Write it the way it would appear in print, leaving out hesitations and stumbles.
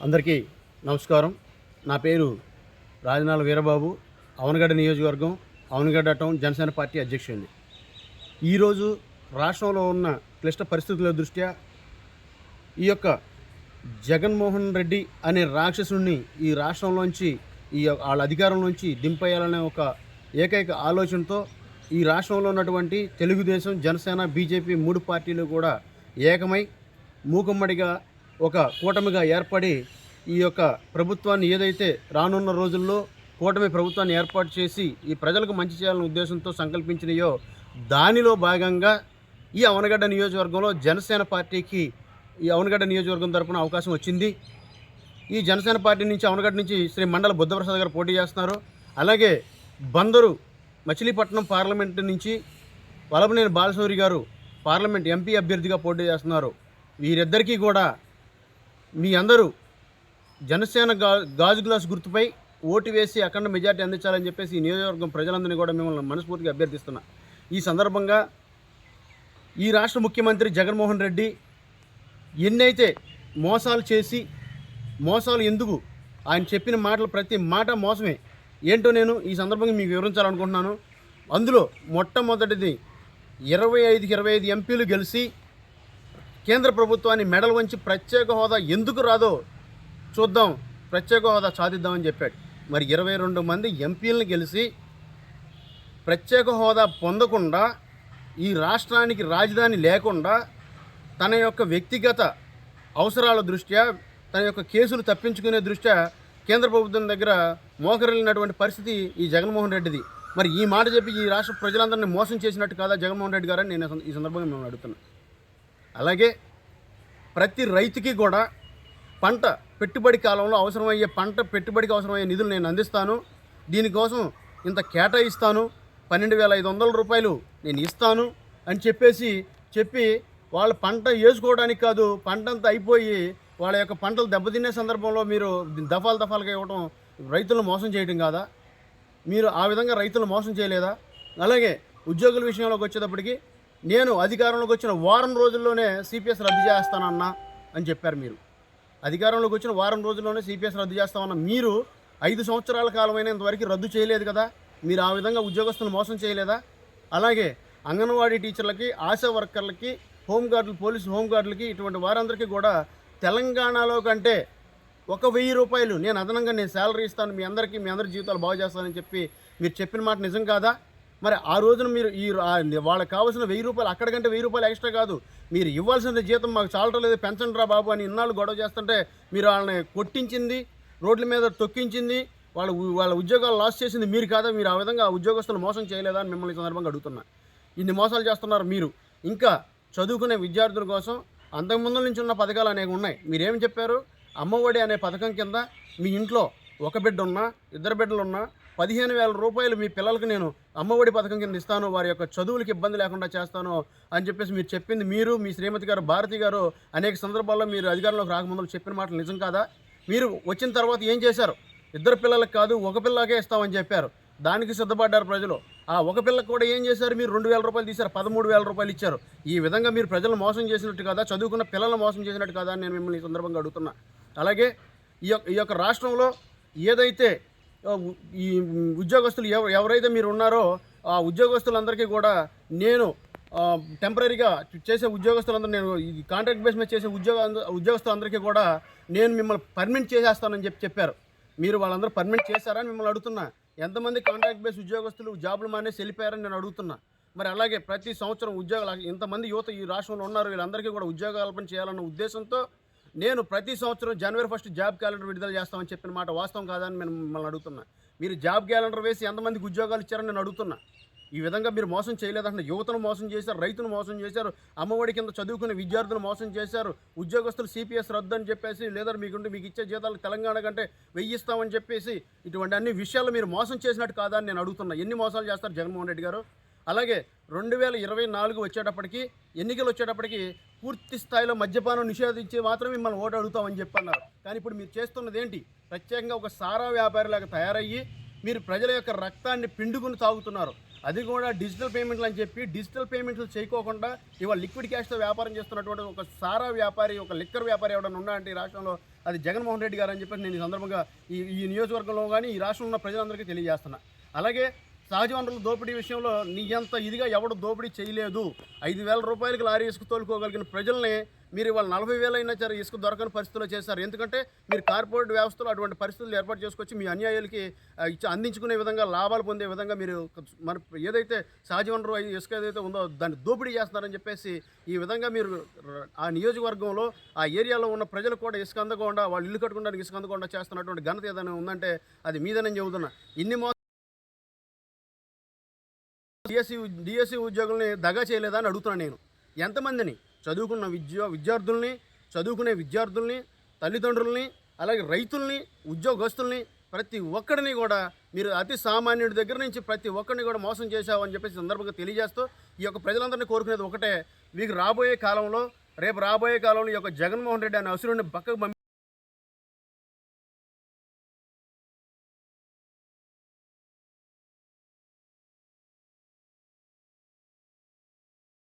అందరికీ నమస్కారం. నా పేరు రాజనాల వీరబాబు, అవనగడ్డ నియోజకవర్గం, అవనగడ్డ టౌన్ జనసేన పార్టీ అధ్యక్షుడిని. ఈరోజు రాష్ట్రంలో ఉన్న క్లిష్ట పరిస్థితుల దృష్ట్యా ఈ యొక్క జగన్మోహన్ రెడ్డి అనే రాక్షసుడిని ఈ రాష్ట్రంలోంచి వాళ్ళ అధికారంలోంచి దింపేయాలనే ఒక ఏకైక ఆలోచనతో ఈ రాష్ట్రంలో ఉన్నటువంటి తెలుగుదేశం, జనసేన, బీజేపీ 3 పార్టీలు కూడా ఏకమై మూకుమ్మడిగా ఒక కూటమిగా ఏర్పడి ఈ యొక్క ప్రభుత్వాన్ని ఏదైతే రానున్న రోజుల్లో కూటమి ప్రభుత్వాన్ని ఏర్పాటు చేసి ఈ ప్రజలకు మంచి చేయాలనే ఉద్దేశంతో సంకల్పించినయో దానిలో భాగంగా ఈ అవనగడ్డ నియోజకవర్గంలో జనసేన పార్టీకి ఈ అవనగడ్డ నియోజకవర్గం తరపున అవకాశం వచ్చింది. ఈ జనసేన పార్టీ నుంచి అవనగడ్డ నుంచి శ్రీ మండల బుద్ధప్రసాద్ గారు పోటీ చేస్తున్నారు. అలాగే బందరు మచిలీపట్నం పార్లమెంటు నుంచి వలభనేని బాలశౌరి గారు పార్లమెంట్ ఎంపీ అభ్యర్థిగా పోటీ చేస్తున్నారు. వీరిద్దరికీ కూడా మీ అందరూ జనసేన గాజు గ్లాస్ గుర్తుపై ఓటు వేసి అఖండ మెజార్టీ అందించాలని చెప్పేసి ఈ నియోజకవర్గం ప్రజలందరినీ కూడా మిమ్మల్ని మనస్ఫూర్తిగా అభ్యర్థిస్తున్నా. ఈ సందర్భంగా ఈ రాష్ట్ర ముఖ్యమంత్రి జగన్మోహన్ రెడ్డి ఎన్నైతే మోసాలు చేసి మోసాలు ఎందుకు ఆయన చెప్పిన మాటలు ప్రతి మాట మోసమే ఏంటో నేను ఈ సందర్భంగా మీకు వివరించాలనుకుంటున్నాను. అందులో మొట్టమొదటిది 25కి 25 ఎంపీలు గెలిచి కేంద్ర ప్రభుత్వాన్ని మెడల్ వంచి ప్రత్యేక హోదా ఎందుకు రాదో చూద్దాం, ప్రత్యేక హోదా సాధిద్దామని చెప్పాడు. మరి 22 మంది ఎంపీలను గెలిచి ప్రత్యేక హోదా పొందకుండా ఈ రాష్ట్రానికి రాజధాని లేకుండా తన యొక్క వ్యక్తిగత అవసరాల దృష్ట్యా తన యొక్క కేసులు తప్పించుకునే దృష్ట్యా కేంద్ర ప్రభుత్వం దగ్గర మోకరిల్లినటువంటి పరిస్థితి ఈ జగన్మోహన్ రెడ్డిది. మరి ఈ మాట చెప్పి ఈ రాష్ట్ర ప్రజలందరినీ మోసం చేసినట్టు కాదా జగన్మోహన్ రెడ్డి గారని నేను ఈ సందర్భంగా మేము అడుగుతున్నాను. అలాగే ప్రతి రైతుకి కూడా పంట పెట్టుబడి కాలంలో అవసరమయ్యే పెట్టుబడికి అవసరమయ్యే నిధులు నేను అందిస్తాను, దీనికోసం ఇంత కేటాయిస్తాను, 12,500 రూపాయలు నేను ఇస్తాను అని చెప్పి వాళ్ళ పంట వేసుకోవడానికి కాదు, పంట అంతా అయిపోయి వాళ్ళ యొక్క పంటలు దెబ్బతినే సందర్భంలో మీరు దఫాలుగా ఇవ్వడం రైతులను మోసం చేయడం కాదా? మీరు ఆ విధంగా రైతులను మోసం చేయలేదా? అలాగే ఉద్యోగుల విషయంలోకి వచ్చేటప్పటికి నేను అధికారంలోకి వచ్చిన వారం రోజుల్లోనే సిపిఎస్ రద్దు చేస్తానన్నా అని చెప్పారు. మీరు అధికారంలోకి వచ్చిన వారం రోజుల్లోనే సిపిఎస్ రద్దు చేస్తామన్నా మీరు 5 సంవత్సరాల కాలమైన ఇంతవరకు రద్దు చేయలేదు కదా. మీరు ఆ విధంగా ఉద్యోగస్తులను మోసం చేయలేదా? అలాగే అంగన్వాడీ టీచర్లకి, ఆశా వర్కర్లకి, హోంగార్డులు, పోలీసు హోంగార్డులకి ఇటువంటి వారందరికీ కూడా తెలంగాణలో కంటే 1,000 రూపాయలు నేను అదనంగా శాలరీ ఇస్తాను, మీ అందరి జీవితాలు బాగు చేస్తానని చెప్పి మీరు చెప్పిన మాట నిజం కాదా? మరి ఆ రోజున మీరు వాళ్ళకి కావాల్సిన 1,000 రూపాయలు అక్కడికంటే 1,000 రూపాయలు ఎక్స్ట్రా కాదు, మీరు ఇవ్వాల్సిన జీతం మాకు చాలటం లేదు, పెంచండి రా బాబు అని ఇన్నాళ్ళు గొడవ చేస్తుంటే మీరు వాళ్ళని కొట్టించింది, రోడ్ల మీద తొక్కించింది, వాళ్ళ ఉద్యోగాలు లాస్ చేసింది మీరు కాదా? మీరు ఆ విధంగా ఉద్యోగస్తులు మోసం చేయలేదా అని మిమ్మల్ని సందర్భంగా అడుగుతున్నా. ఇన్ని మోసాలు చేస్తున్నారు మీరు. ఇంకా చదువుకునే విద్యార్థుల కోసం అంతకుముందు నుంచి ఉన్న పథకాలు అనేవి ఉన్నాయి. మీరేమి చెప్పారు? అమ్మఒడి అనే పథకం కింద మీ ఇంట్లో ఒక బిడ్డ ఉన్నా, 2 బిడ్డలు ఉన్నా 15,000 రూపాయలు మీ పిల్లలకు నేను అమ్మఒడి పథకం కింద ఇస్తాను, వారి యొక్క చదువులకు ఇబ్బంది లేకుండా చేస్తాను అని చెప్పేసి మీరు చెప్పింది మీరు, మీ శ్రీమతి గారు భారతి గారు అనేక సందర్భాల్లో మీరు అధికారంలోకి రాకముందు చెప్పిన మాటలు నిజం కాదా? మీరు వచ్చిన తర్వాత ఏం చేశారు? 2 పిల్లలకు కాదు, ఒక పిల్లకే ఇస్తామని చెప్పారు. దానికి సిద్ధపడ్డారు ప్రజలు. ఆ ఒక పిల్లకు కూడా ఏం చేశారు? మీరు 2,000 రూపాయలు తీశారు, 13,000 రూపాయలు ఇచ్చారు. ఈ విధంగా మీరు ప్రజలను మోసం చేసినట్టు కాదా? చదువుకున్న పిల్లలను మోసం చేసినట్టు కాదా అని నేను మిమ్మల్ని ఈ సందర్భంగా అడుగుతున్నా. అలాగే ఈ యొక్క రాష్ట్రంలో ఏదైతే ఈ ఉద్యోగస్తులు ఎవరైతే మీరు ఉన్నారో ఆ ఉద్యోగస్తులందరికీ కూడా నేను టెంపరీగా చేసే ఉద్యోగస్తులందరూ నేను ఈ కాంట్రాక్ట్ బేస్ మీద చేసే ఉద్యోగస్తులందరికీ కూడా నేను మిమ్మల్ని పర్మనెంట్ చేసేస్తానని చెప్పారు. మీరు వాళ్ళందరూ పర్మనెంట్ చేశారని మిమ్మల్ని అడుగుతున్నా. ఎంతమంది కాంట్రాక్ట్ బేస్ ఉద్యోగస్తులు జాబులు మానేసి వెళ్ళిపోయారని నేను అడుగుతున్నా. మరి అలాగే ప్రతి సంవత్సరం ఉద్యోగాలు ఇంతమంది యువత ఈ రాష్ట్రంలో ఉన్నారు, వీళ్ళందరికీ కూడా ఉద్యోగ కల్పన చేయాలన్న ఉద్దేశంతో నేను ప్రతి సంవత్సరం January 1 జాబ్ క్యాలెండర్ విడుదల చేస్తామని చెప్పిన మాట వాస్తవం కాదని నేను మిమ్మల్ని అడుగుతున్నా. మీరు జాబ్ క్యాలెండర్ వేసి ఎంతమందికి ఉద్యోగాలు ఇచ్చారని నేను అడుగుతున్నా. ఈ విధంగా మీరు మోసం చేయలేదంటే యువతను మోసం చేశారు, రైతును మోసం చేశారు, అమ్మఒడి కింద చదువుకునే విద్యార్థులు మోసం చేశారు, ఉద్యోగస్తులు సిపిఎస్ రద్దు అని చెప్పేసి లేదా మీకు ఇచ్చే జీతాలు తెలంగాణ కంటే 1000 ఇస్తామని చెప్పేసి ఇటువంటి అన్ని విషయాలు మీరు మోసం చేసినట్టు కాదా అని నేను అడుగుతున్నా. ఎన్ని మోసాలు చేస్తారు జగన్మోహన్ రెడ్డి గారు? అలాగే 2024 వచ్చేటప్పటికి ఎన్నికలు వచ్చేటప్పటికి పూర్తి స్థాయిలో మద్యపానం నిషేధించి మాత్రమే మిమ్మల్ని ఓటు అడుగుతామని చెప్పన్నారు. కానీ ఇప్పుడు మీరు చేస్తున్నది ఏంటి? ప్రత్యేకంగా ఒక సారా వ్యాపారిలాగా తయారయ్యి మీరు ప్రజల యొక్క రక్తాన్ని పిండుకుని తాగుతున్నారు. అది కూడా డిజిటల్ పేమెంట్లు అని చెప్పి డిజిటల్ పేమెంట్లు చేయకోకుండా ఇవాళ లిక్విడ్ క్యాష్తో వ్యాపారం చేస్తున్నటువంటి ఒక సారా వ్యాపారి, ఒక లిక్కర్ వ్యాపారి ఎవడన్నా ఉన్నా అంటే ఈ రాష్ట్రంలో అది జగన్మోహన్ రెడ్డి గారు అని చెప్పేసి నేను ఈ సందర్భంగా ఈ నియోజకవర్గంలో కానీ ఈ రాష్ట్రంలో ఉన్న ప్రజలందరికీ తెలియజేస్తున్నా. అలాగే సహజ వనరుల దోపిడీ విషయంలో నీ అంత ఇదిగా ఎవడు దోపిడీ చేయలేదు. 5,000 రూపాయలకి లారీ ఇసుక తోలుకోగలిగిన ప్రజల్ని మీరు ఇవాళ 40,000 అయినా సరే ఇసుక దొరకని పరిస్థితిలో చేశారు. ఎందుకంటే మీరు కార్పొరేట్ వ్యవస్థలో అటువంటి పరిస్థితులు ఏర్పాటు చేసుకొచ్చి మీ అన్యాయాలకి అందించుకునే విధంగా లాభాలు పొందే విధంగా మీరు మన ఏదైతే సహజ వనరు ఇసుక ఏదైతే ఉందో దాన్ని దోపిడీ చేస్తున్నారని చెప్పేసి ఈ విధంగా మీరు ఆ నియోజకవర్గంలో ఆ ఏరియాలో ఉన్న ప్రజలు కూడా ఇసుక అందకుండా వాళ్ళు ఇల్లు కట్టుకోవడానికి ఇసుక అందకుండా చేస్తున్నటువంటి ఘనత ఏదైనా ఉందంటే అది మీదనని చెబుతున్నా. ఇన్ని డిఎస్సి ఉద్యోగుల్ని దగా చేయలేదా అని అడుగుతున్నాను నేను. ఎంతమందిని చదువుకున్న విద్యార్థుల్ని, చదువుకునే విద్యార్థుల్ని, తల్లిదండ్రుల్ని, అలాగే రైతుల్ని, ఉద్యోగస్తుల్ని ప్రతి ఒక్కడిని కూడా మీరు అతి సామాన్యుడి దగ్గర నుంచి ప్రతి ఒక్కరిని కూడా మోసం చేశామని చెప్పేసి సందర్భంగా తెలియజేస్తూ ఈ యొక్క ప్రజలందరినీ కోరుకునేది ఒకటే, మీకు రేపు రాబోయే కాలంలో ఈ యొక్క జగన్మోహన్ రెడ్డి అనే అసురుడిని పక్కకు